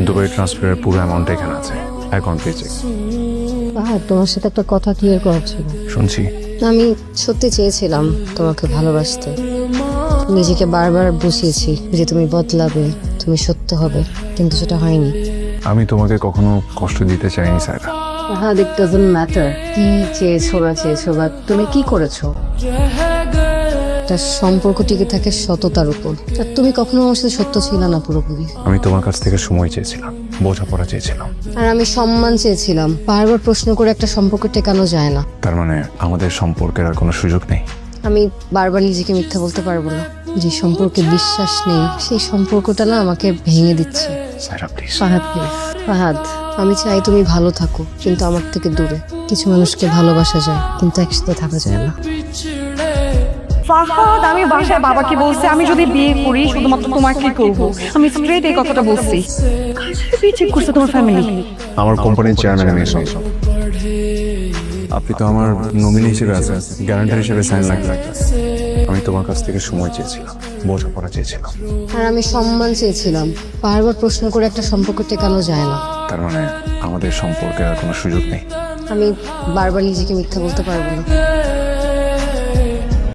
Dubai ট্রান্সফারের পুরো amount এখানে আছে, অ্যাকাউন্ট পেয়েছে। তোমার সাথে একটা কথা ক্লিয়ার করার ছিল। শুনছি। আমি সত্যি চেয়েছিলাম তোমাকে ভালোবাসতে, নিজেকে বারবার বুঝিয়েছি যে তুমি বদলাবে, তুমি সত্য হবে, কিন্তু সেটা হয়নি। আমি তোমাকে কখনো কষ্ট দিতে চাইনি সায়রা। ইট ডাজন্ট ম্যাটার কি চেয়েছো না চেয়েছো, বা তুমি কি করেছো। একটা সম্পর্ক টিকে থাকে সততার উপর, আর তুমি কখনো আমার সাথে সত্য ছিল না পুরোপুরি। আমি তোমার কাছ থেকে সময় চেয়েছিলাম, বোঝাপড়া চেয়েছিলাম। আর আমি সম্মান চেয়েছিলাম। বারবার প্রশ্ন করে একটা সম্পর্ক টেকানো যায় না। তার মানে আমাদের সম্পর্কের আর কোনো সুযোগ নেই? আমি বারবার নিজেকে মিথ্যা বলতে পারবো না। যে সম্পর্কে বিশ্বাস নেই, সেই সম্পর্কটা না আমাকে ভেঙে দিচ্ছে। সায়রা প্লিজ। ফাহাদ প্লিজ। ফাহাদ, আমি চাই তুমি ভালো থাকো, কিন্তু আমার থেকে দূরে। কিছু মানুষকে ভালোবাসা যায়, কিন্তু একসাথে থাকা যায় না। ফাহাদ, আমি বাসায় বাবাকে বলছি আমি যদি বিয়ে করি শুধুমাত্র তোমাকে করব। আমি স্ট্রেট এই কথাটা বলছি। বিয়ে ঠিক করছে তোমার ফ্যামিলি? আমার কোম্পানির চেয়ারম্যান আমি এসব। আপনি তো আমার নমিনি হিসেবে আছেন, গ্যারান্টার হিসেবে সাইন লাগবে। আমি তোমার কাছ থেকে সময় চেয়েছিলাম, বোঝাপড়া চেয়েছিলাম। আর আমি সম্মান চেয়েছিলাম। বারবার প্রশ্ন করে একটা সম্পর্ক টেকানো যায় না। তার মানে আমাদের সম্পর্কের আর কোনো সুযোগ নেই? আমি বারবার নিজেকে মিথ্যা বলতে পারবো না।